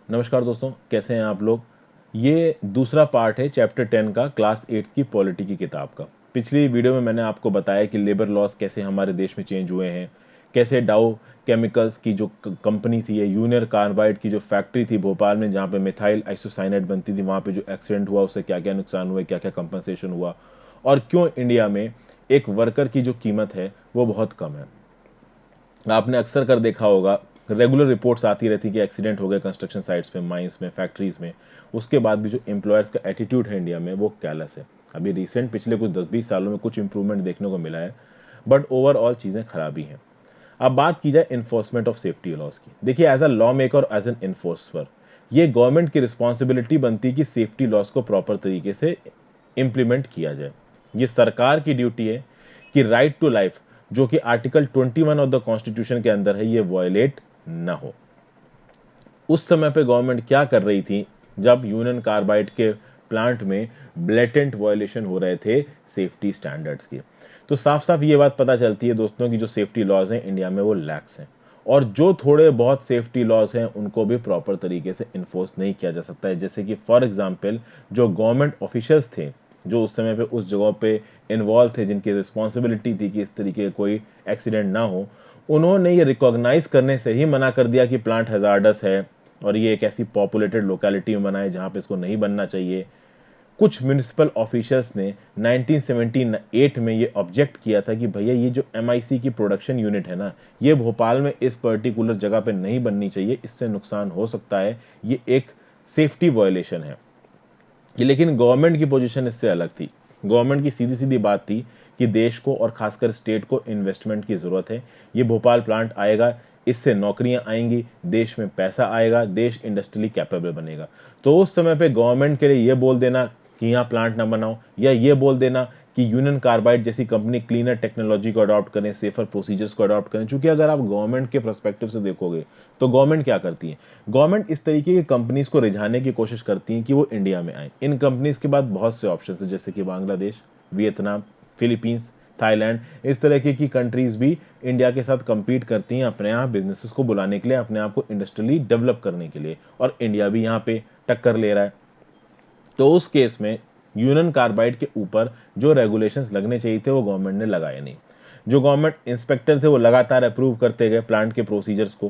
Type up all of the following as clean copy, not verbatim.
नमस्कार दोस्तों, कैसे हैं आप लोग। ये दूसरा पार्ट है चैप्टर 10 का, क्लास 8 की पॉलिटी की किताब का। पिछली वीडियो में मैंने आपको बताया कि लेबर लॉस कैसे हमारे देश में चेंज हुए हैं, कैसे डाउ केमिकल्स की जो कंपनी थी, ये यूनियन कार्बाइड की जो फैक्ट्री थी भोपाल में, जहाँ पे मिथाइल आइसोसाइनेट बनती थी, वहाँ पे जो एक्सीडेंट हुआ उससे क्या क्या नुकसान हुए, क्या क्या कंपनसेशन हुआ, और क्यों इंडिया में एक वर्कर की जो कीमत है वो बहुत कम है। आपने अक्सर कर देखा होगा, रेगुलर रिपोर्ट्स आती रहती कि एक्सीडेंट हो गए कंस्ट्रक्शन साइट्स में, माइंस में, फैक्ट्रीज में। उसके बाद भी जो एम्प्लॉयर्स का एटीट्यूड है इंडिया में वो कैलस है। अभी रिसेंट पिछले कुछ 10-20 सालों में कुछ इंप्रूवमेंट देखने को मिला है, बट ओवरऑल चीज़ें खराब ही हैं। अब बात की जाए इन्फोर्समेंट ऑफ सेफ्टी लॉज की। देखिए, as a law maker, as an enforcer, ये गवर्नमेंट की रिस्पॉन्सिबिलिटी बनती है कि सेफ्टी लॉज को प्रॉपर तरीके से इंप्लीमेंट किया जाए। ये सरकार की ड्यूटी है कि राइट टू लाइफ, जो कि आर्टिकल 21 ऑफ द कॉन्स्टिट्यूशन के अंदर है, ये वायलेट ना हो। उस समय पे गवर्नमेंट क्या कर रही थी जब यूनियन कार्बाइड के प्लांट में ब्लेटेंट वायलेशन हो रहे थे सेफ्टी स्टैंडर्ड्स की। तो साफ साफ ये बात पता चलती है दोस्तों कि जो सेफ्टी लॉज हैं इंडिया में वो लैक्स हैं, और जो थोड़े बहुत सेफ्टी लॉज हैं उनको भी प्रॉपर तरीके से इन्फोर्स नहीं किया जा सकता है। जैसे कि फॉर एग्जांपल, जो गवर्नमेंट ऑफिशियल्स थे जो उस समय पे उस जगह पे इन्वॉल्व थे, जिनकी रिस्पॉन्सिबिलिटी थी कि इस तरीके का कोई एक्सीडेंट ना हो, उन्होंने ये रिकॉग्नाइज करने से ही मना कर दिया कि प्लांट हैजार्डस है और ये एक ऐसी पॉपुलेटेड लोकेलिटी में बना है जहां पे इसको नहीं बनना चाहिए। कुछ म्यूनिसिपल ऑफिशियल्स ने 1978 में ये ऑब्जेक्ट किया था कि भैया ये जो एमआईसी की प्रोडक्शन यूनिट है ना, ये भोपाल में इस पर्टिकुलर जगह पे नहीं बननी चाहिए, इससे नुकसान हो सकता है, ये एक सेफ्टी वायलेशन है। लेकिन गवर्नमेंट की पोजीशन इससे अलग थी। गवर्नमेंट की सीधी सीधी बात थी कि देश को और खासकर स्टेट को इन्वेस्टमेंट की जरूरत है। ये भोपाल प्लांट आएगा, इससे नौकरियां आएंगी, देश में पैसा आएगा, देश इंडस्ट्रियली कैपेबल बनेगा। तो उस समय पे गवर्नमेंट के लिए ये बोल देना कि यहाँ प्लांट ना बनाओ, या ये बोल देना कि यूनियन कार्बाइड जैसी कंपनी क्लीनर टेक्नोलॉजी को अडॉप्ट करें, सेफर प्रोसीजर्स को अडॉप्ट करें। क्योंकि अगर आप गवर्नमेंट के पर्सपेक्टिव से देखोगे तो गवर्नमेंट क्या करती है, गवर्नमेंट इस तरीके की कंपनीज को रिझाने की कोशिश करती है कि वो इंडिया में आए। इन कंपनीज के बाद बहुत से ऑप्शन है, जैसे कि बांग्लादेश, वियतनाम, फिलीपींस, थाईलैंड, इस तरह की कंट्रीज भी इंडिया के साथ compete करती हैं अपने यहाँ बिजनेसेस को बुलाने के लिए, अपने आप को इंडस्ट्रियली डेवलप करने के लिए, और इंडिया भी यहाँ पे टक्कर ले रहा है। तो उस केस में यूनियन कार्बाइड के ऊपर जो रेगुलेशंस लगने चाहिए थे वो गवर्नमेंट ने लगाए नहीं। जो गवर्नमेंट इंस्पेक्टर थे वो लगातार अप्रूव करते गए प्लांट के प्रोसीजर्स को।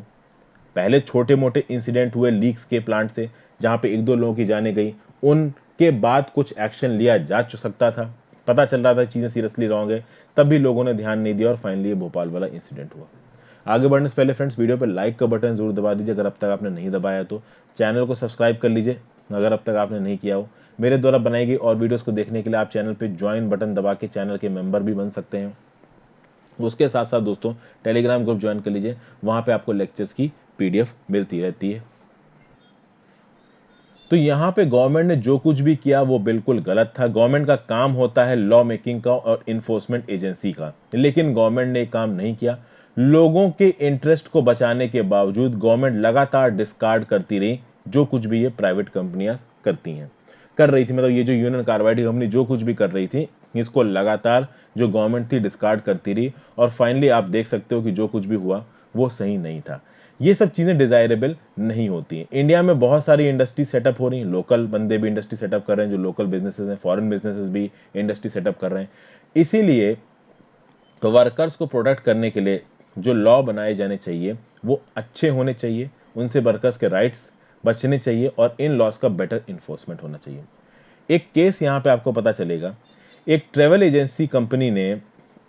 पहले छोटे मोटे इंसिडेंट हुए लीक्स के प्लांट से, जहां पे एक दो लोगों की जाने गई, उनके बाद कुछ एक्शन लिया जा सकता था, पता चल रहा था चीजें सीरियसली रॉन्ग है, तब भी लोगों ने ध्यान नहीं दिया और फाइनली ये भोपाल वाला इंसिडेंट हुआ। आगे बढ़ने से पहले फ्रेंड्स, वीडियो पे लाइक का बटन जरूर दबा दीजिए अगर अब तक आपने नहीं दबाया तो। चैनल को सब्सक्राइब कर लीजिए अगर अब तक आपने नहीं किया हो। मेरे द्वारा बनाई गई और वीडियोस को देखने के लिए आप चैनल पे ज्वाइन बटन दबा के चैनल के मेंबर भी बन सकते हैं। उसके साथ साथ दोस्तों, टेलीग्राम ग्रुप ज्वाइन कर लीजिए, वहां पे आपको लेक्चर्स की पीडीएफ मिलती रहती है। तो यहाँ पे गवर्नमेंट ने जो कुछ भी किया वो बिल्कुल गलत था। गवर्नमेंट का काम होता है लॉ मेकिंग का और इन्फोर्समेंट एजेंसी का, लेकिन गवर्नमेंट ने काम नहीं किया। लोगों के इंटरेस्ट को बचाने के बावजूद गवर्नमेंट लगातार डिस्कार्ड करती रही जो कुछ भी ये प्राइवेट कंपनियां करती हैं, कर रही थी। मतलब ये जो यूनियन कार्बाइड कंपनी जो कुछ भी कर रही थी, इसको लगातार जो गवर्नमेंट थी डिस्कार्ड करती रही, और फाइनली आप देख सकते हो कि जो कुछ भी हुआ वो सही नहीं था। ये सब चीजें डिजायरेबल नहीं होती हैं। इंडिया में बहुत सारी इंडस्ट्री सेटअप हो रही हैं, लोकल बंदे भी इंडस्ट्री सेटअप कर रहे हैं, जो लोकल बिजनेसेस हैं, फॉरेन बिजनेसेस भी इंडस्ट्री सेटअप कर रहे हैं। इसीलिए तो वर्कर्स को प्रोटेक्ट करने के लिए जो लॉ बनाए जाने चाहिए वो अच्छे होने चाहिए, उनसे वर्कर्स के राइट्स बचने चाहिए, और इन लॉस का बेटर इन्फोर्समेंट होना चाहिए। एक केस यहाँ पे आपको पता चलेगा। एक ट्रेवल एजेंसी कंपनी ने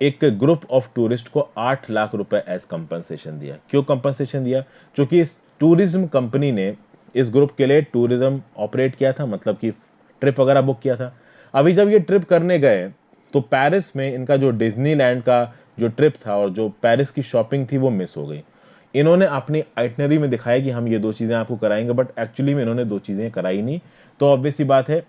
एक ग्रुप ऑफ टूरिस्ट को 8 लाख रुपए एज कंपनसेशन दिया। क्यों कंपनसेशन दिया? क्योंकि इस टूरिज्म कंपनी ने इस ग्रुप के लिए टूरिज्म ऑपरेट किया था, मतलब कि ट्रिप वगैरह बुक किया था। अभी जब ये ट्रिप करने गए तो पेरिस में इनका जो डिज्नीलैंड का जो ट्रिप था और जो पेरिस की शॉपिंग थी वो मिस हो गई। इन्होंने अपनी आइटनरी में दिखाया कि हम ये दो चीजें आपको कराएंगे, बट एक्चुअली में इन्होंने दो चीजें कराई नहीं। तो ऑब्वियस सी बात है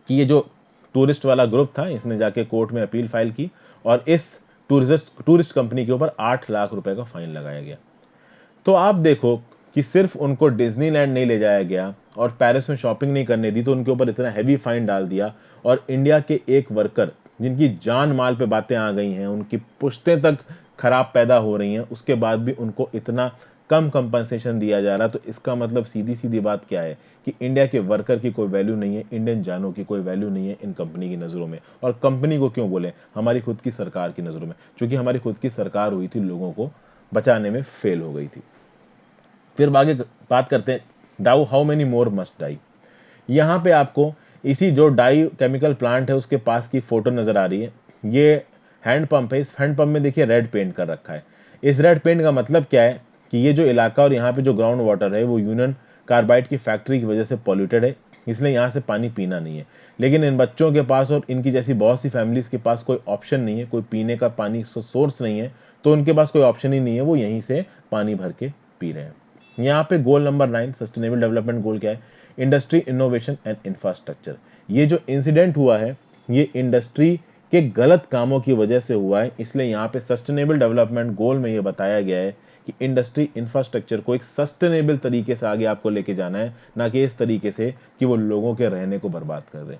कि ये जो टूरिस्ट वाला ग्रुप था इसने जाके कोर्ट में अपील फाइल की, और इस टूरिस्ट कंपनी के ऊपर 8 लाख रुपए का फाइन लगाया गया। तो आप देखो कि सिर्फ उनको डिज्नीलैंड नहीं ले जाया गया और पेरिस में शॉपिंग नहीं करने दी, तो उनके ऊपर इतना हैवी फाइन डाल दिया, और इंडिया के एक वर्कर जिनकी जान माल पे बातें आ गई हैं, उनकी पुश्तें तक खराब पैदा हो रही हैं, उसके बाद भी उनको इतना कम कंपनसेशन दिया जा रहा, तो इसका मतलब सीधी सीधी बात क्या है कि इंडिया के वर्कर की कोई वैल्यू नहीं है, इंडियन जानों की कोई वैल्यू नहीं है इन कंपनी की नज़रों में। और कंपनी को क्यों बोले, हमारी खुद की सरकार की नज़रों में, क्योंकि हमारी खुद की सरकार हुई थी लोगों को बचाने में फेल हो गई थी। फिर आगे बात करते हैं, डाउ how many more must die. यहाँ पे आपको इसी जो डाई केमिकल प्लांट है उसके पास की फोटो नजर आ रही है। ये हैंड पंप है, इस हैंड पंप में देखिए रेड पेंट कर रखा है। इस रेड पेंट का मतलब क्या है कि ये जो इलाका और यहाँ पे जो ग्राउंड वाटर है वो यूनियन कार्बाइड की फैक्ट्री की वजह से पॉल्यूटेड है, इसलिए यहाँ से पानी पीना नहीं है। लेकिन इन बच्चों के पास और इनकी जैसी बहुत सी फैमिलीज के पास कोई ऑप्शन नहीं है, कोई पीने का पानी सोर्स नहीं है, तो उनके पास कोई ऑप्शन ही नहीं है, वो यहीं से पानी भर के पी रहे हैं। यहाँ पे goal number 9 sustainable development goal क्या है, इंडस्ट्री इनोवेशन एंड इंफ्रास्ट्रक्चर। ये जो इंसिडेंट हुआ है ये इंडस्ट्री के गलत कामों की वजह से हुआ है, इसलिए यहाँ पे सस्टेनेबल डेवलपमेंट गोल में ये बताया गया है कि इंडस्ट्री इंफ्रास्ट्रक्चर को एक सस्टेनेबल तरीके से आगे आपको लेके जाना है, ना कि इस तरीके से कि वो लोगों के रहने को बर्बाद कर दे।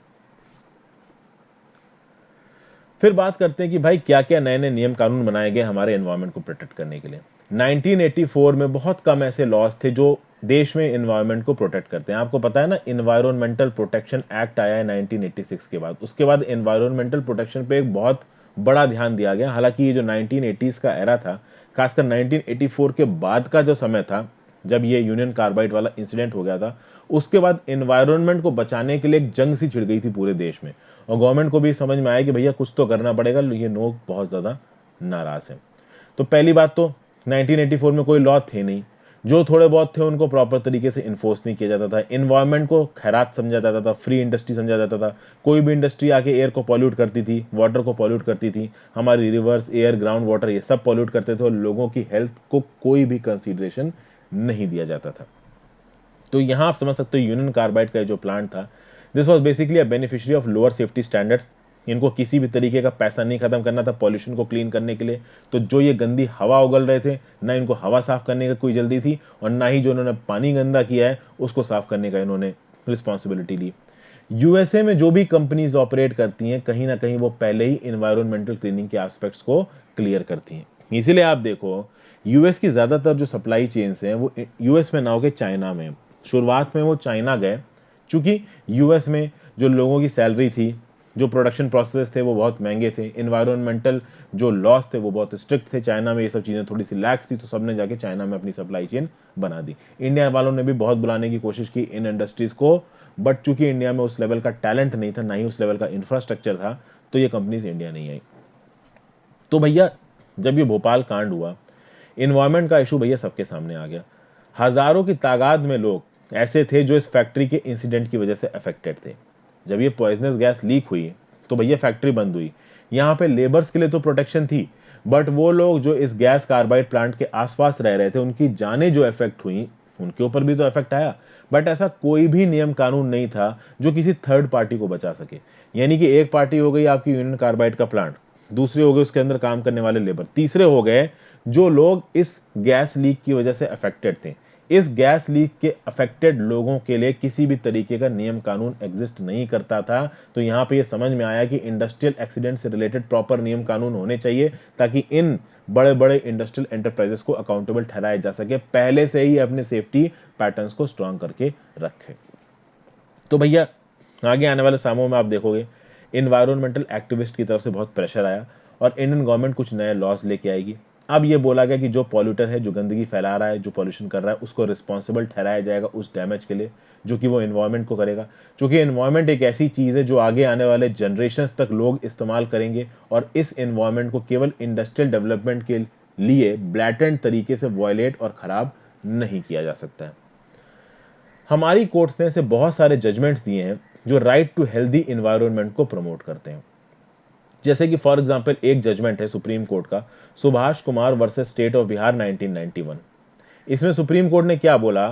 फिर बात करते हैं कि भाई क्या क्या नए नए नियम कानून बनाए गए हमारे एनवायरनमेंट को प्रोटेक्ट करने के लिए। 1984 में बहुत कम ऐसे लॉज थे जो देश में एनवायरनमेंट को प्रोटेक्ट करते हैं। आपको पता है ना, इन्वायरमेंटल प्रोटेक्शन एक्ट आया है 1986 के बाद। उसके बाद एनवायरमेंटल प्रोटेक्शन पे एक बहुत बड़ा ध्यान दिया गया। हालांकि ये जो 1980s का एरा था, खासकर 1984 के बाद का जो समय था जब ये यूनियन कार्बाइड वाला इंसिडेंट हो गया था, उसके बाद एनवायरनमेंट को बचाने के लिए एक जंग सी छिड़ गई थी पूरे देश में। और गवर्नमेंट को भी समझ में आया कि भैया कुछ तो करना पड़ेगा, ये लोग बहुत ज्यादा नाराज हैं। तो पहली बात तो 1984 में कोई लॉ थे नहीं, जो थोड़े बहुत थे उनको प्रॉपर तरीके से इन्फोर्स नहीं किया जाता था। इन्वायरमेंट को खैरात समझा जाता था, फ्री इंडस्ट्री समझा जाता था। कोई भी इंडस्ट्री आके एयर को पॉल्यूट करती थी, वाटर को पॉल्यूट करती थी, हमारी रिवर्स, एयर, ग्राउंड वाटर ये सब पॉल्यूट करते थे, और लोगों की हेल्थ को कोई भी कंसीडरेशन नहीं दिया जाता था। तो यहां आप समझ सकते हो यूनियन कार्बाइड का जो प्लांट था, this was basically a beneficiary of lower safety standards. इनको किसी भी तरीके का पैसा नहीं खत्म करना था पॉल्यूशन को क्लीन करने के लिए। तो जो ये गंदी हवा उगल रहे थे, ना इनको हवा साफ करने की कोई जल्दी थी, और ना ही जो उन्होंने पानी गंदा किया है उसको साफ करने का इन्होंने रिस्पॉन्सिबिलिटी ली। यूएसए में जो भी कंपनीज ऑपरेट करती हैं, कहीं ना कहीं वो पहले ही इन्वायरमेंटल क्लीनिंग के एस्पेक्ट्स को क्लियर करती हैं। इसीलिए आप देखो, यूएस की ज्यादातर जो सप्लाई चेन्स हैं वो यूएस में ना होकर चाइना में। शुरुआत में वो चाइना गए, चूंकि यूएस में जो लोगों की सैलरी थी, जो प्रोडक्शन प्रोसेस थे वो बहुत महंगे थे, इन्वायरमेंटल जो लॉस थे वो बहुत स्ट्रिक्ट थे, चाइना में ये सब चीजें थोड़ी सी लैक्स थी, तो सबने जाके चाइना में अपनी सप्लाई चेन बना दी। इंडिया वालों ने भी बहुत बुलाने की कोशिश की इन इंडस्ट्रीज को, बट चूंकि इंडिया में उस लेवल का टैलेंट नहीं था, ना ही उस लेवल का इंफ्रास्ट्रक्चर था, तो ये कंपनीज इंडिया नहीं आई। तो भैया जब ये भोपाल कांड हुआ, इन्वायरमेंट का इशू भैया सबके सामने आ गया। हजारों की तादाद में लोग ऐसे थे जो इस फैक्ट्री के इंसिडेंट की वजह से अफेक्टेड थे। जब ये पॉइजनस गैस लीक हुई तो भैया फैक्ट्री बंद हुई। यहाँ पे लेबर्स के लिए तो प्रोटेक्शन थी, बट वो लोग जो इस गैस कार्बाइड प्लांट के आसपास रह रहे थे, उनकी जानें जो इफेक्ट हुई, उनके ऊपर भी तो इफेक्ट आया। बट ऐसा कोई भी नियम कानून नहीं था जो किसी थर्ड पार्टी को बचा सके। यानी कि एक पार्टी हो गई आपकी यूनियन कार्बाइड का प्लांट, दूसरे हो गए उसके अंदर काम करने वाले लेबर, तीसरे हो गए जो लोग इस गैस लीक की वजह से अफेक्टेड थे। इस गैस लीक के अफेक्टेड लोगों के लिए किसी भी तरीके का नियम कानून एग्जिस्ट नहीं करता था। तो यहां पे ये समझ में आया कि इंडस्ट्रियल एक्सीडेंट से रिलेटेड प्रॉपर नियम कानून होने चाहिए, ताकि इन बड़े बड़े इंडस्ट्रियल एंटरप्राइजेस को अकाउंटेबल ठहराया जा सके, पहले से ही अपने सेफ्टी पैटर्न्स को स्ट्रांग करके रखे। तो भैया आगे आने वाले सालों में आप देखोगे इन्वायरमेंटल एक्टिविस्ट की तरफ से बहुत प्रेशर आया, और इंडियन गवर्नमेंट कुछ नए लॉज लेके आएगी। अब ये बोला गया कि जो पॉल्यूटर है, जो गंदगी फैला रहा है, जो पॉल्यूशन कर रहा है, उसको रिस्पॉन्सिबल ठहराया जाएगा उस डैमेज के लिए जो कि वो एनवायरनमेंट को करेगा। क्योंकि एनवायरनमेंट एक ऐसी चीज है जो आगे आने वाले जनरेशन तक लोग इस्तेमाल करेंगे, और इस एनवायरनमेंट को केवल इंडस्ट्रियल डेवलपमेंट के लिए ब्लैटेंट तरीके से वायलेट और खराब नहीं किया जा सकता है। हमारी कोर्ट्स ने ऐसे बहुत सारे जजमेंट्स दिए हैं जो राइट टू हेल्दी इन्वायरमेंट को प्रमोट करते हैं। जैसे कि फॉर एग्जांपल एक जजमेंट है सुप्रीम कोर्ट का, Subhash Kumar versus state of Bihar 1991। इसमें सुप्रीम कोर्ट ने क्या बोला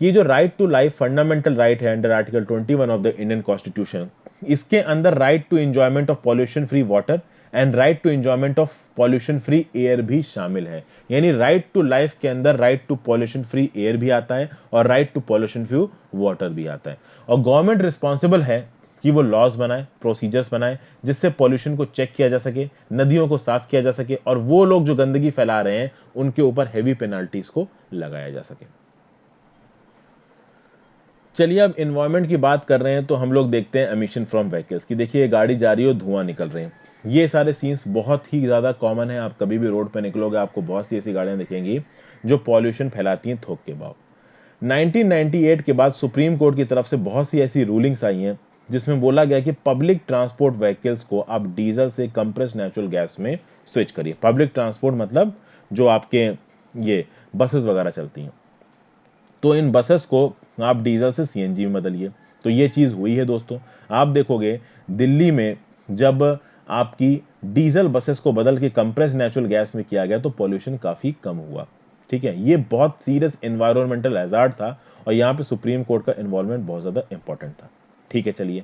कि जो right to life fundamental right है under article 21 of the Indian constitution, इसके अंदर right to enjoyment of pollution free water and right to enjoyment of pollution free air भी शामिल है। यानी राइट टू लाइफ के अंदर right to pollution free air भी आता है और right to pollution free water भी आता है। और गवर्नमेंट रिस्पॉन्सिबल है कि वो लॉज बनाए, प्रोसीजर्स बनाए, जिससे पॉल्यूशन को चेक किया जा सके, नदियों को साफ किया जा सके और वो लोग जो गंदगी फैला रहे हैं उनके ऊपर हेवी पेनल्टीज को लगाया जा सके। चलिए अब एनवायरनमेंट की बात कर रहे हैं तो हम लोग देखते हैं एमिशन फ्रॉम व्हीकल्स की। देखिए गाड़ी जा रही हो, धुआं निकल रहे हैं, ये सारे सीन्स बहुत ही ज़्यादा कॉमन है। आप कभी भी रोड पे निकलोगे आपको बहुत सी ऐसी गाड़ियां दिखेंगी जो पॉल्यूशन फैलाती हैं थोक के भाव। 1998 के बाद सुप्रीम कोर्ट की तरफ से बहुत सी ऐसी रूलिंग्स आई हैं जिसमें बोला गया कि पब्लिक ट्रांसपोर्ट व्हीकल्स को आप डीजल से कंप्रेस्ड नेचुरल गैस में स्विच करिए। पब्लिक ट्रांसपोर्ट मतलब जो आपके ये बसेस वगैरह चलती हैं, तो इन बसेस को आप डीजल से सीएनजी में बदलिए। तो ये चीज़ हुई है दोस्तों। आप देखोगे दिल्ली में जब आपकी डीजल बसेस को बदल के कंप्रेस्ड नेचुरल गैस में किया गया तो पॉल्यूशन काफ़ी कम हुआ। ठीक है, ये बहुत सीरियस एनवायरमेंटल हैजार्ड था और यहाँ पे सुप्रीम कोर्ट का इन्वॉल्वमेंट बहुत ज़्यादा इंपॉर्टेंट था। ठीक है चलिए,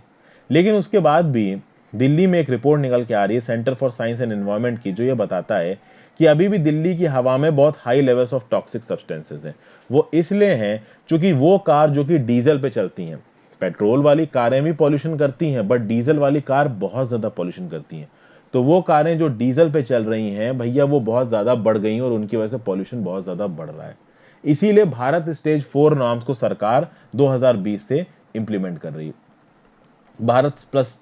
लेकिन उसके बाद भी दिल्ली में एक रिपोर्ट निकल के आ रही है centre for science and environment की, जो ये बताता है कि अभी भी दिल्ली की हवा में बहुत high levels of toxic substances हैं। वो इसलिए हैं क्योंकि वो कार जो कि डीजल पे चलती हैं, पेट्रोल वाली कारें भी पॉल्यूशन करती हैं बट डीजल वाली कार बहुत ज़्यादा पॉल्यूशन करती हैं। तो वो कारें जो डीजल पे चल रही हैं भैया वो बहुत ज़्यादा बढ़ गई हैं और उनकी वजह से पॉल्यूशन बहुत ज़्यादा बढ़ रहा है। इसीलिए भारत स्टेज 4 नॉर्म्स को सरकार 2020 से इंप्लीमेंट कर रही है। भारत प्लस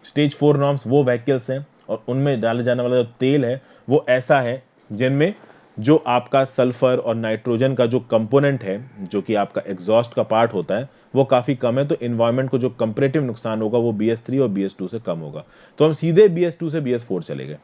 स्टेज 4 नॉर्म्स वो व्हीकल्स हैं और उनमें डाले जाने वाला जो तेल है वो ऐसा है जिनमें जो आपका सल्फर और नाइट्रोजन का जो कंपोनेंट है, जो कि आपका एग्जॉस्ट का पार्ट होता है, वो काफ़ी कम है। तो इन्वायरमेंट को जो कंपैरेटिव नुकसान होगा वो BS3 और BS2 से कम होगा। तो हम सीधे BS2 से BS4 चले गए।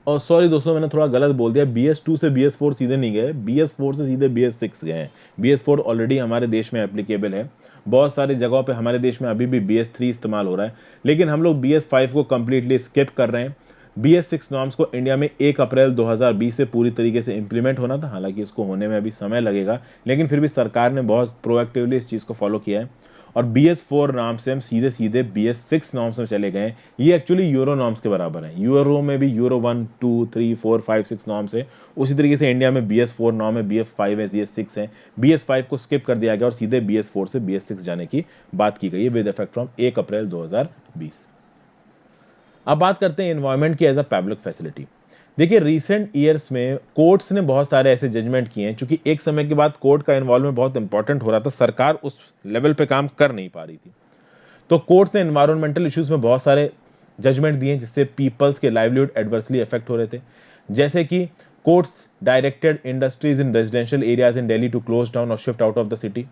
और सॉरी दोस्तों, मैंने थोड़ा गलत बोल दिया, BS2 से BS4 सीधे नहीं गए, BS4 से सीधे BS6 गए हैं। BS4 ऑलरेडी हमारे देश में एप्लीकेबल है। बहुत सारी जगहों पे हमारे देश में अभी भी BS3 इस्तेमाल हो रहा है, लेकिन हम लोग BS5 को कंप्लीटली स्किप कर रहे हैं। BS6 नॉर्म्स को इंडिया में 1 अप्रैल 2020 से पूरी तरीके से इंप्लीमेंट होना था। हालांकि इसको होने में अभी समय लगेगा, लेकिन फिर भी सरकार ने बहुत प्रोएक्टिवली इस चीज़ को फॉलो किया है और BS4 नॉर्म से हम सीधे सीधे BS6 नॉर्म्स में चले गए। ये एक्चुअली यूरो नॉर्म्स के बराबर है। यूरो में भी यूरो 1, 2, 3, 4, 5, 6 नॉर्म्स है। उसी तरीके से इंडिया में BS4 नॉर्म है, BS5 है, BS6 है। BS5 को स्किप कर दिया गया और सीधे BS4 से BS6 जाने की बात की गई है विद इफेक्ट फ्रॉम 1 अप्रैल 2020। अब बात करते हैं एनवायरनमेंट की एज अ पब्लिक फैसिलिटी। देखिए रिसेंट ईयर्स में कोर्ट्स ने बहुत सारे ऐसे जजमेंट किए हैं, क्योंकि एक समय के बाद कोर्ट का इन्वॉल्वमेंट बहुत इंपॉर्टेंट हो रहा था, सरकार उस लेवल पे काम कर नहीं पा रही थी। तो कोर्ट्स ने एनवायरमेंटल इश्यूज में बहुत सारे जजमेंट दिए जिससे पीपल्स के लाइवलीहुड एडवर्सली अफेक्ट हो रहे थे। जैसे कि courts directed industries in residential areas in Delhi to close down और shift out of the city.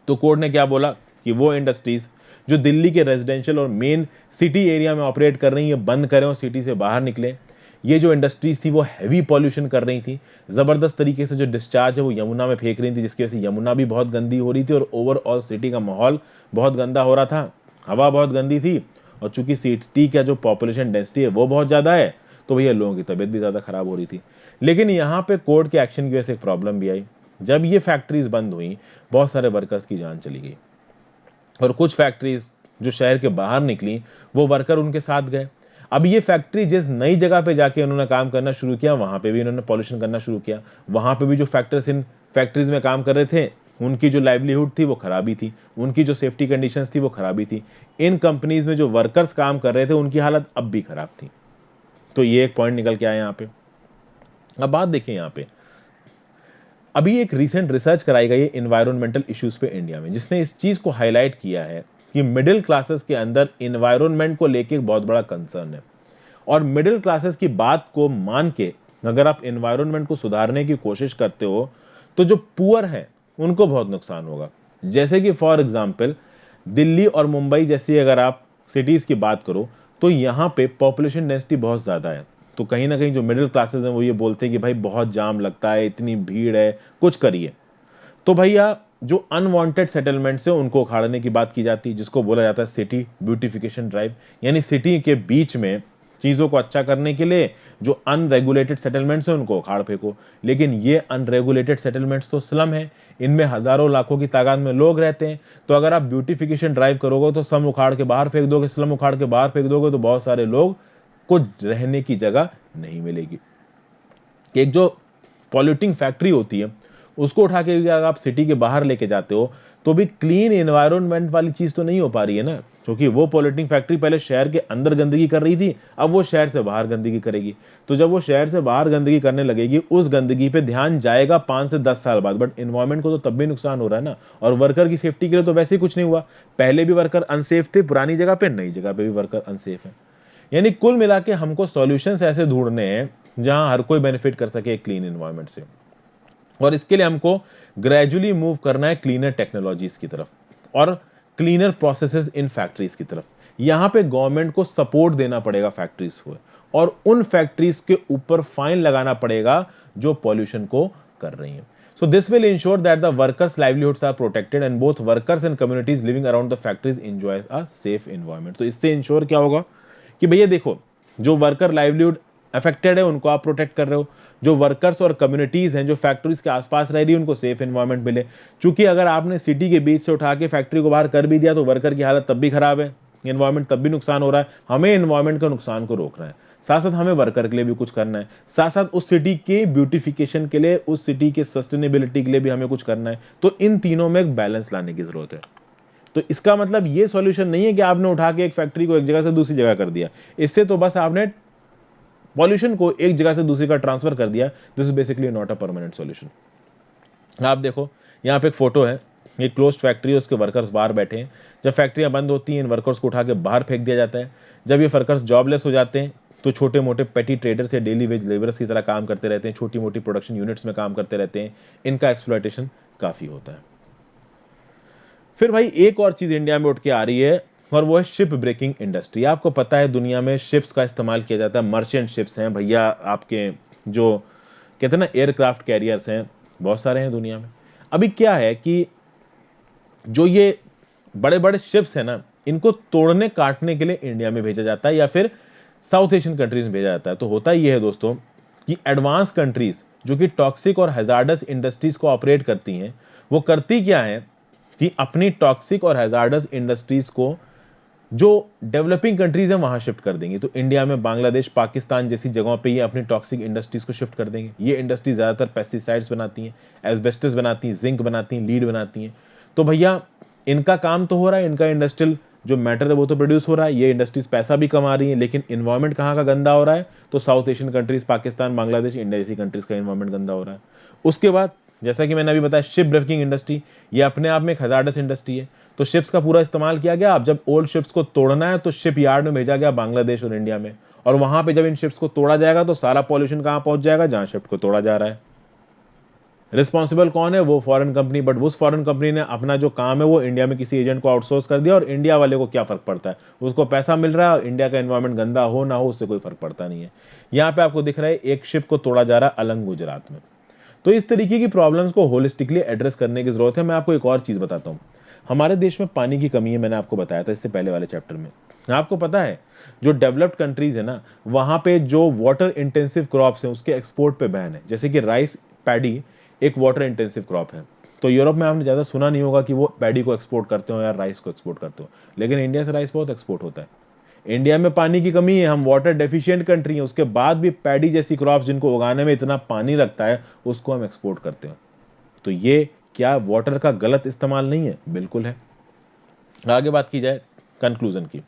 तो कोर्ट ने क्या बोला कि वो इंडस्ट्रीज जो दिल्ली के रेजिडेंशियल और मेन सिटी एरिया में ऑपरेट कर रही है बंद करें और सिटी से बाहर निकले। ये जो इंडस्ट्रीज थी वो हैवी पॉल्यूशन कर रही थी, जबरदस्त तरीके से जो डिस्चार्ज है वो यमुना में फेंक रही थी, जिसकी वजह से यमुना भी बहुत गंदी हो रही थी और ओवरऑल सिटी का माहौल बहुत गंदा हो रहा था। हवा बहुत गंदी थी और चूंकि सिटी का जो पॉपुलेशन डेंसिटी है वो बहुत ज़्यादा है तो भैया लोगों की तबीयत भी ज़्यादा खराब हो रही थी। लेकिन यहाँ पे कोर्ट के एक्शन की वजह से एक प्रॉब्लम भी आई। जब ये फैक्ट्रीज बंद हुई बहुत सारे वर्कर्स की जान चली गई और कुछ फैक्ट्रीज जो शहर के बाहर निकली वो वर्कर उनके साथ गए। अब ये फैक्ट्री जिस नई जगह पे जाके उन्होंने काम करना शुरू किया वहां पे भी उन्होंने पॉल्यूशन करना शुरू किया। वहां पे भी जो फैक्टर्स इन फैक्ट्रीज में काम कर रहे थे उनकी जो लाइवलीहुड थी वो खराबी थी, उनकी जो सेफ्टी कंडीशंस थी वो खराबी थी। इन कंपनीज में जो वर्कर्स काम कर रहे थे उनकी हालत अब भी खराब थी। तो ये एक पॉइंट निकल के आया यहाँ पे। अब बात देखिए यहाँ पे, अभी एक रीसेंट रिसर्च कराई गई है इन्वायरमेंटल इश्यूज पे इंडिया में, जिसने इस चीज को हाईलाइट किया है कि मिडिल क्लासेस के अंदर इन्वायरमेंट को लेके एक बहुत बड़ा कंसर्न है और मिडिल क्लासेस की बात को मान के अगर आप इन्वायरमेंट को सुधारने की कोशिश करते हो तो जो पुअर हैं उनको बहुत नुकसान होगा। जैसे कि फॉर एग्जाम्पल दिल्ली और मुंबई जैसी अगर आप सिटीज की बात करो तो यहाँ पे पॉपुलेशन डेंसिटी बहुत ज्यादा है। तो कहीं ना कहीं जो मिडिल क्लासेस हैं वो ये बोलते हैं कि भाई बहुत जाम लगता है, इतनी भीड़ है, कुछ करिए। तो भैया जो अनवांटेड सेटलमेंट्स है उनको उखाड़ने की बात की जाती है, जिसको बोला जाता है सिटी ब्यूटिफिकेशन ड्राइव। यानी सिटी के बीच में चीजों को अच्छा करने के लिए जो अनरेगुलेटेड सेटलमेंट्स हैं उनको उखाड़ फेंको। लेकिन ये अनरेगुलेटेड सेटलमेंट्स तो स्लम है, इनमें हजारों लाखों की तादाद में लोग रहते हैं। तो अगर आप ब्यूटिफिकेशन ड्राइव करोगे तो स्लम उखाड़ के बाहर फेंक दोगे, स्लम उखाड़ के बाहर फेंक दोगे तो बहुत सारे लोग को रहने की जगह नहीं मिलेगी। एक जो पॉल्यूटिंग फैक्ट्री होती है उसको उठा के अगर आप सिटी के बाहर लेके जाते हो तो भी क्लीन एनवायरनमेंट वाली चीज तो नहीं हो पा रही है ना, क्योंकि वो पॉलिथीन फैक्ट्री पहले शहर के अंदर गंदगी कर रही थी, अब वो शहर से बाहर गंदगी करेगी। तो जब वो शहर से बाहर गंदगी करने लगेगी, उस गंदगी पे ध्यान जाएगा 5 से 10 साल बाद, बट एनवायरनमेंट को तो तब भी नुकसान हो रहा है ना। और वर्कर की सेफ्टी के लिए तो वैसे ही कुछ नहीं हुआ, पहले भी वर्कर अनसेफ थे पुरानी जगह पे, नई जगह पे भी वर्कर अनसेफ है। यानी कुल मिला के हमको सॉल्यूशंस ऐसे ढूंढने हैं जहां हर कोई बेनिफिट कर सके क्लीन एनवायरनमेंट से, और इसके लिए हमको ग्रेजुअली मूव करना है क्लीनर टेक्नोलॉजीज की तरफ और क्लीनर प्रोसेसेस इन फैक्ट्रीज की तरफ। यहां पे गवर्नमेंट को सपोर्ट देना पड़ेगा फैक्ट्रीज को, और उन फैक्ट्रीज के ऊपर फाइन लगाना पड़ेगा जो पॉल्यूशन को कर रही हैं। So this will ensure that the workers' livelihoods are protected and both workers and communities living around the factories enjoys a safe environment। तो इससे इंश्योर क्या होगा कि भैया देखो, जो वर्कर लाइवलीहुड अफेक्टेड है उनको आप प्रोटेक्ट कर रहे हो, जो वर्कर्स और कम्युनिटीज हैं जो फैक्ट्रीज के आसपास रह रही है उनको सेफ एनवायरनमेंट मिले। चूंकि अगर आपने सिटी के बीच से उठा के फैक्ट्री को बाहर कर भी दिया तो वर्कर की हालत तब भी खराब है, एनवायरनमेंट तब भी नुकसान हो रहा है। हमें एनवायरनमेंट का नुकसान को रोकना है, साथ साथ हमें वर्कर के लिए भी कुछ करना है, साथ साथ उस सिटी के ब्यूटिफिकेशन के लिए, उस सिटी के सस्टेनेबिलिटी के लिए भी हमें कुछ करना है। तो इन तीनों में एक बैलेंस लाने की जरूरत है। तो इसका मतलब ये सॉल्यूशन नहीं है कि आपने उठा के एक फैक्ट्री को एक जगह से दूसरी जगह कर दिया, इससे तो बस आपने पॉल्यूशन को एक जगह से दूसरी का ट्रांसफर कर दिया। This is basically not a permanent solution. आप देखो यहाँ पे एक फोटो है, ये क्लोज्ड फैक्ट्री है, उसके वर्कर्स बाहर बैठे हैं। जब फैक्ट्रियां बंद होती हैं इन वर्कर्स को उठा के बाहर फेंक दिया जाता है। जब ये वर्कर्स जॉबलेस हो जाते हैं तो छोटे मोटे पेटी ट्रेडर्स या डेली वेज लेबरर्स की तरह काम करते रहते हैं, छोटी मोटी प्रोडक्शन यूनिट्स में काम करते रहते हैं, इनका एक्सप्लॉयटेशन काफी होता है। फिर भाई एक और चीज इंडिया में उठ के आ रही है और वो है शिप ब्रेकिंग इंडस्ट्री। आपको पता है दुनिया में शिप्स का इस्तेमाल किया जाता है, मर्चेंट शिप्स हैं भैया, आपके जो कहते हैं ना एयरक्राफ्ट कैरियर्स हैं, बहुत सारे हैं दुनिया में। अभी क्या है कि जो ये बड़े बड़े शिप्स हैं ना, इनको तोड़ने काटने के लिए इंडिया में भेजा जाता है या फिर साउथ एशियन कंट्रीज में भेजा जाता है। तो होता ये है दोस्तों कि एडवांस कंट्रीज जो कि टॉक्सिक और हैजार्डस इंडस्ट्रीज को ऑपरेट करती हैं, वो करती क्या है कि अपनी टॉक्सिक और हैजार्डस इंडस्ट्रीज को जो डेवलपिंग कंट्रीज हैं वहां शिफ्ट कर देंगे। तो इंडिया में बांग्लादेश, पाकिस्तान जैसी जगहों पे ये अपनी टॉक्सिक इंडस्ट्रीज को शिफ्ट कर देंगे। ये इंडस्ट्री ज्यादातर पेस्टिसाइड्स बनाती हैं, एस्बेस्टस बनाती हैं, जिंक बनाती हैं, लीड बनाती हैं। तो भैया इनका काम तो हो रहा है, इनका इंडस्ट्रियल जो मैटर है वो तो प्रोड्यूस हो रहा है, ये इंडस्ट्रीज पैसा भी कमा रही है, लेकिन इन्वायरमेंट कहाँ का गंदा हो रहा है? तो south Asian countries, Pakistan, Bangladesh, India जैसी कंट्रीज का इन्वायरमेंट गंदा हो रहा है। उसके बाद जैसा कि मैंने अभी बताया, शिप ब्रेकिंग इंडस्ट्री, ये अपने आप में एक हजार्डस इंडस्ट्री है। तो शिप्स का पूरा इस्तेमाल किया गया। अब जब ओल्ड शिप्स को तोड़ना है तो शिप यार्ड में भेजा गया बांग्लादेश और इंडिया में, और वहां पे जब इन शिप्स को तोड़ा जाएगा तो सारा पॉल्यूशन कहां पहुंच जाएगा? जहां शिप को तोड़ा जा रहा है। रिस्पॉन्सिबल कौन है? वो फॉरेन कंपनी, बट उस फॉरेन कंपनी ने अपना जो काम है वो इंडिया में किसी एजेंट को आउटसोर्स कर दिया, और इंडिया वाले को क्या फर्क पड़ता है? उसको पैसा मिल रहा है, इंडिया का एनवायरमेंट गंदा हो ना हो उससे कोई फर्क पड़ता नहीं है। यहाँ पे आपको दिख रहा है एक शिप को तोड़ा जा रहा है अलंग गुजरात में। तो इस तरीके की प्रॉब्लम्स को होलिस्टिकली एड्रेस करने की जरूरत है। मैं आपको एक और चीज बताता हूँ, हमारे देश में पानी की कमी है, मैंने आपको बताया था इससे पहले वाले चैप्टर में। आपको पता है जो डेवलप्ड कंट्रीज है ना, वहां पे जो वाटर इंटेंसिव क्रॉप्स हैं उसके एक्सपोर्ट पे बैन है। जैसे कि राइस पैडी एक वाटर इंटेंसिव क्रॉप है, तो यूरोप में आपने ज्यादा सुना नहीं होगा कि वो पैडी को एक्सपोर्ट करते हो या राइस को एक्सपोर्ट करते हो, लेकिन इंडिया से राइस बहुत एक्सपोर्ट होता है। इंडिया में पानी की कमी है, हम वाटर डेफिशिएंट कंट्री है, उसके बाद भी पैडी जैसी क्रॉप्स जिनको उगाने में इतना पानी लगता है उसको हम एक्सपोर्ट करते हैं। तो ये क्या वाटर का गलत इस्तेमाल नहीं है? बिल्कुल है। आगे बात की जाए कंक्लूजन की,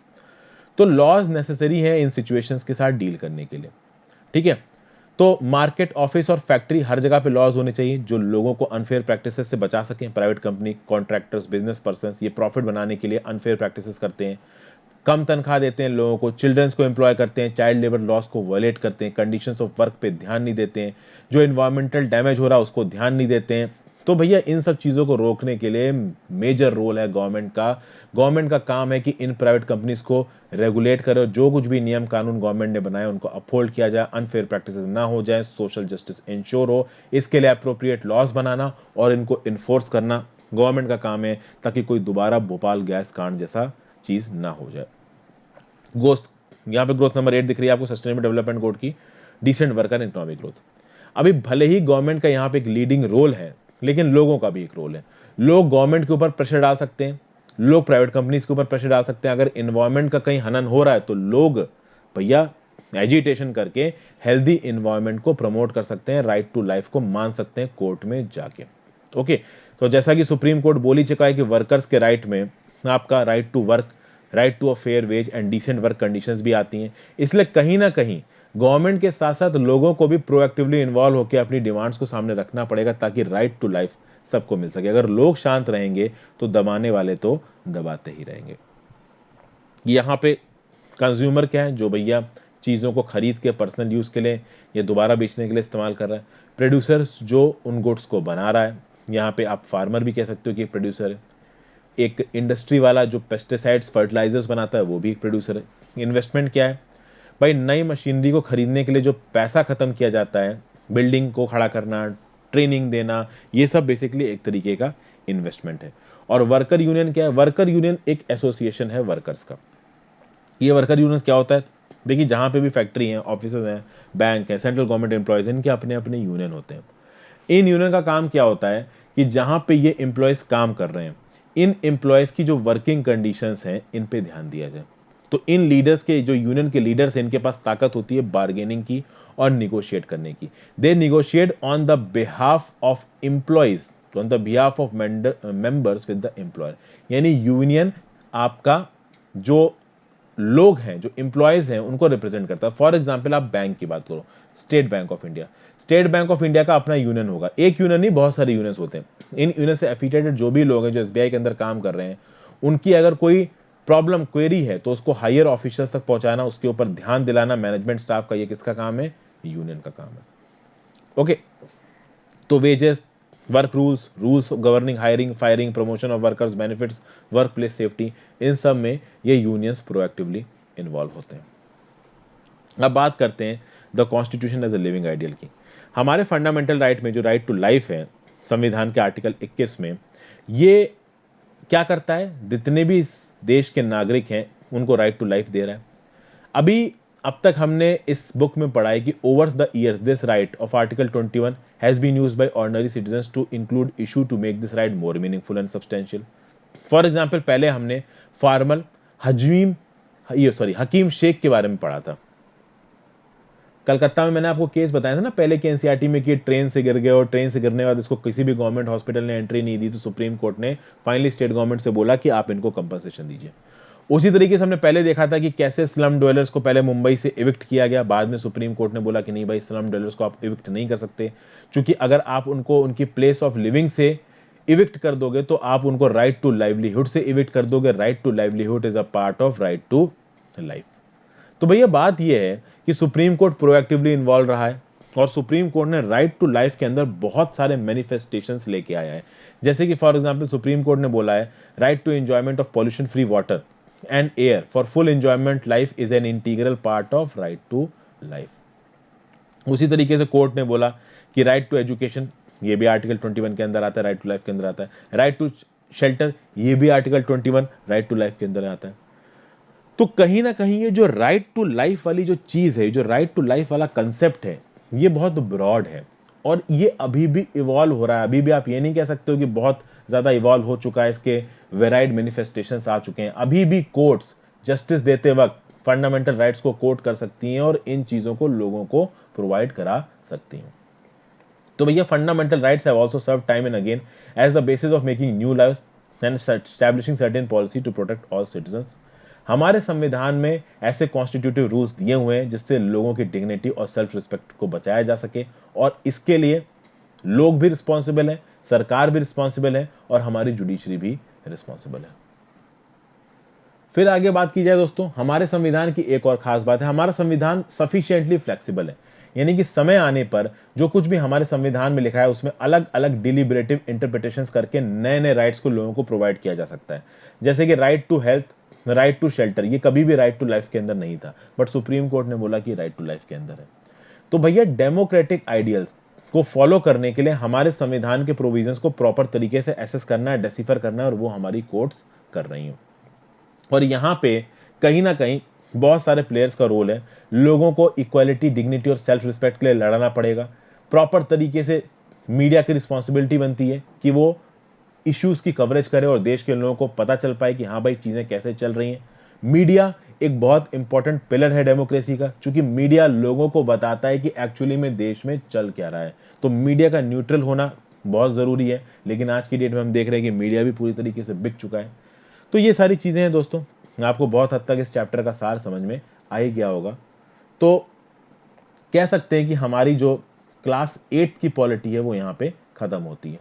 तो लॉज नेसेसरी है इन सिचुएशंस के साथ डील करने के लिए, ठीक है। तो मार्केट, ऑफिस और फैक्ट्री हर जगह पे लॉज होने चाहिए जो लोगों को अनफेयर प्रैक्टिसेस से बचा सकें। Private company, contractors, business persons ये प्रॉफिट बनाने के लिए अनफेयर प्रैक्टिसेस करते हैं, कम तनख्वाह देते हैं लोगों को, चिल्ड्रंस को एम्प्लॉय करते हैं, चाइल्ड लेबर लॉस को वायलेट करते हैं, कंडीशंस ऑफ वर्क पे ध्यान नहीं देते हैं, जो इन्वायरमेंटल डैमेज हो रहा है उसको ध्यान नहीं देते हैं। तो भैया इन सब चीज़ों को रोकने के लिए मेजर रोल है गवर्नमेंट का। गवर्नमेंट का काम है कि इन प्राइवेट कंपनीज को रेगुलेट करे, और जो कुछ भी नियम कानून गवर्नमेंट ने बनाए उनको अपहोल्ड किया जाए, अनफेयर प्रैक्टिसेस ना हो जाए, सोशल जस्टिस इंश्योर हो। इसके लिए अप्रोप्रिएट लॉज बनाना और इनको इन्फोर्स करना गवर्नमेंट का काम है, ताकि कोई दोबारा भोपाल गैस कांड जैसा चीज ना हो जाए। ग्रोथ, यहाँ पे ग्रोथ नंबर 8 दिख रही है आपको, सस्टेनेबल डेवलपमेंट गोल की, डिसेंट वर्कर इकोनॉमिक ग्रोथ। अभी भले ही गवर्नमेंट का यहाँ पे एक लीडिंग रोल है, लेकिन लोगों का भी एक रोल है। लोग गवर्नमेंट के ऊपर प्रेशर डाल सकते हैं, लोग प्राइवेट कंपनीज के ऊपर प्रेशर डाल सकते हैं। अगर इन्वायरमेंट का कहीं हनन हो रहा है तो लोग भैया एजिटेशन करके हेल्दी इन्वायरमेंट को प्रमोट कर सकते हैं, राइट टू लाइफ को मान सकते हैं कोर्ट में जाके। ओके, तो जैसा कि सुप्रीम कोर्ट बोल ही चुका है कि वर्कर्स के राइट में आपका right to work, right to a fair wage and decent work conditions भी आती हैं। इसलिए कहीं ना कहीं गवर्नमेंट के साथ साथ लोगों को भी प्रोएक्टिवली इन्वॉल्व होकर अपनी डिमांड्स को सामने रखना पड़ेगा, ताकि राइट टू लाइफ सबको मिल सके। अगर लोग शांत रहेंगे तो दबाने वाले तो दबाते ही रहेंगे। यहाँ पे कंज्यूमर क्या है, जो भैया चीज़ों को खरीद के पर्सनल यूज़ के लिए या दोबारा बेचने के लिए इस्तेमाल कर रहा है। प्रोड्यूसर्स जो उन गुड्स को बना रहा है, यहाँ पे आप फार्मर भी कह सकते हो कि एक प्रोड्यूसर है। एक इंडस्ट्री वाला जो पेस्टिसाइड्स फर्टिलाइजर्स बनाता है वो भी एक प्रोड्यूसर है। इन्वेस्टमेंट क्या है भाई, नई मशीनरी को खरीदने के लिए जो पैसा खत्म किया जाता है, बिल्डिंग को खड़ा करना, ट्रेनिंग देना, ये सब बेसिकली एक तरीके का इन्वेस्टमेंट है। और वर्कर यूनियन क्या है, वर्कर यूनियन एक एसोसिएशन है वर्कर्स का। ये वर्कर यूनियन क्या होता है, देखिए जहां पे भी फैक्ट्री हैं, ऑफिसेज हैं, बैंक है, सेंट्रल गवर्नमेंट एम्प्लॉयज, इनके अपने अपने यूनियन होते हैं। इन यूनियन का काम क्या होता है कि जहां पे ये एम्प्लॉयज काम कर रहे हैं, इन एम्प्लॉयज की जो वर्किंग कंडीशंस हैं इन पे ध्यान दिया जाए। तो इन लीडर्स के, जो यूनियन के लीडर्स हैं, इनके पास ताकत होती है बार्गेनिंग की और निगोशिएट करने की। They negotiate on the behalf of employees, on the behalf of members with the employer. यानी यूनियन आपका जो लोग हैं, जो एम्प्लॉयज हैं, उनको रिप्रेजेंट करता है। फॉर एग्जाम्पल आप बैंक की बात करो, state bank of India. State bank of India का अपना यूनियन होगा, एक यूनियन नहीं, बहुत सारे यूनियंस होते हैं। इन यूनियन से एफिलिएटेड जो भी लोग हैं, जो एसबीआई के अंदर काम कर रहे हैं, उनकी अगर कोई प्रॉब्लम, क्वेरी है, तो उसको हायर ऑफिसर्स तक पहुंचाना, उसके ऊपर ध्यान दिलाना मैनेजमेंट स्टाफ का, ये किसका काम है, यूनियन का काम है। ओके, तो wages, work rules, rules governing hiring, firing, promotion of workers, benefits, work place safety, इन सब में ये यूनियंस प्रोएक्टिवली इन्वॉल्व होते हैं। अब बात करते हैं the constitution as a living ideal की। हमारे फंडामेंटल राइट में जो राइट टू लाइफ है, संविधान के आर्टिकल 21 में, ये क्या करता है, जितने भी इस देश के नागरिक हैं उनको राइट टू लाइफ दे रहा है। अभी अब तक हमने इस बुक में पढ़ा है कि over the years this right of article 21 has been used by ordinary citizens to include issue to make this right more meaningful and substantial. For example, पहले हमने फार्मर हकीम शेख के बारे में पढ़ा था। कलकत्ता में मैंने आपको केस बताया था ना पहले के एनसीईआरटी में, कि ट्रेन से गिर गए और ट्रेन से गिरने के बाद इसको किसी भी गवर्नमेंट हॉस्पिटल ने एंट्री नहीं दी, तो सुप्रीम कोर्ट ने फाइनली स्टेट गवर्नमेंट से बोला कि आप इनको कंपनसेशन दीजिए। उसी तरीके से हमने पहले देखा था कि कैसे स्लम ड्वेलर्स को पहले मुंबई से इविक्ट किया गया, बाद में सुप्रीम कोर्ट ने बोला कि नहीं भाई, स्लम ड्वेलर्स को आप इविक्ट नहीं कर सकते, क्योंकि अगर आप उनको उनकी प्लेस ऑफ लिविंग से इविक्ट कर दोगे तो आप उनको राइट टू लाइवलीहुड से इविक्ट कर दोगे। Right to livelihood is a part of right to life. तो भैया बात यह है कि सुप्रीम कोर्ट प्रोएक्टिवली इन्वॉल्व रहा है, और सुप्रीम कोर्ट ने राइट टू लाइफ के अंदर बहुत सारे मैनिफेस्टेशंस लेके आया है। जैसे कि फॉर एग्जांपल सुप्रीम कोर्ट ने बोला है, right to enjoyment of pollution free water and air for full enjoyment life is an integral part of right to life. उसी तरीके से कोर्ट ने बोला कि राइट टू एजुकेशन, ये भी आर्टिकल 21 के अंदर आता है, राइट टू लाइफ के अंदर आता है। राइट टू शेल्टर, ये भी आर्टिकल 21 राइट टू लाइफ के अंदर आता है। तो कहीं ना कहीं ये जो राइट टू लाइफ वाली जो चीज है, जो राइट टू लाइफ वाला कंसेप्ट है, ये बहुत ब्रॉड है और ये अभी भी इवॉल्व हो रहा है। अभी भी आप ये नहीं कह सकते हो कि बहुत ज्यादा इवॉल्व हो चुका है, इसके वेराइड मैनिफेस्टेशंस आ चुके हैं। अभी भी कोर्ट्स जस्टिस देते वक्त फंडामेंटल राइट्स को कोट कर सकती हैं और इन चीजों को लोगों को प्रोवाइड करा सकती हैं। तो भैया fundamental rights have also serve time and again as the basis of making new lives and establishing certain policy to protect all citizens. हमारे संविधान में ऐसे कॉन्स्टिट्यूटिव रूल्स दिए हुए हैं जिससे लोगों की डिग्निटी और सेल्फ रिस्पेक्ट को बचाया जा सके, और इसके लिए लोग भी रिस्पॉन्सिबल है, सरकार भी रिस्पॉन्सिबल है और हमारी जुडिशरी भी रिस्पॉन्सिबल है। फिर आगे बात की जाए दोस्तों, हमारे संविधान की एक और खास बात है, हमारा संविधान सफिशिएंटली फ्लेक्सिबल है। यानी कि समय आने पर जो कुछ भी हमारे संविधान में लिखा है उसमें अलग अलग डिलिबरेटिव इंटरप्रिटेशंस करके नए नए राइट्स को लोगों को प्रोवाइड किया जा सकता है। जैसे कि right to health, right to shelter, ये कभी भी राइट टू लाइफ के अंदर नहीं था, बट सुप्रीम कोर्ट ने बोला कि राइट टू लाइफ के अंदर है। तो भैया डेमोक्रेटिक आइडियल्स को फॉलो करने के लिए हमारे संविधान के प्रोविजंस को प्रॉपर तरीके से एसेस करना है, डेसिफर करना है, और वो हमारी कोर्ट्स कर रही हैं। और यहां पे कहीं ना कहीं बहुत सारे प्लेयर्स का रोल है। लोगों को इक्वालिटी, डिग्निटी और सेल्फ रिस्पेक्ट के लिए लड़ना पड़ेगा। प्रॉपर तरीके से मीडिया की रिस्पॉन्सिबिलिटी बनती है कि वो इश्यूज की कवरेज करे और देश के लोगों को पता चल पाए कि हाँ भाई चीजें कैसे चल रही हैं। मीडिया एक बहुत इंपॉर्टेंट पिलर है डेमोक्रेसी का, क्योंकि मीडिया लोगों को बताता है कि एक्चुअली में देश में चल क्या रहा है। तो मीडिया का न्यूट्रल होना बहुत ज़रूरी है, लेकिन आज की डेट में हम देख रहे हैं कि मीडिया भी पूरी तरीके से बिक चुका है। तो ये सारी चीज़ें हैं दोस्तों, आपको बहुत हद तक इस चैप्टर का सार समझ में आ ही गया होगा। तो कह सकते हैं कि हमारी जो क्लास 8 की पॉलिटी है वो यहाँ पे खत्म होती है।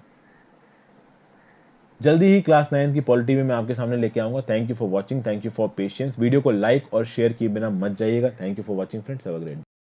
जल्दी ही क्लास 9 की पॉलिटी में मैं आपके सामने लेके आऊंगा। Thank you for watching, thank you for patience. Video को लाइक और शेयर किए बिना मत जाइएगा। Thank you for watching friends, have a great day.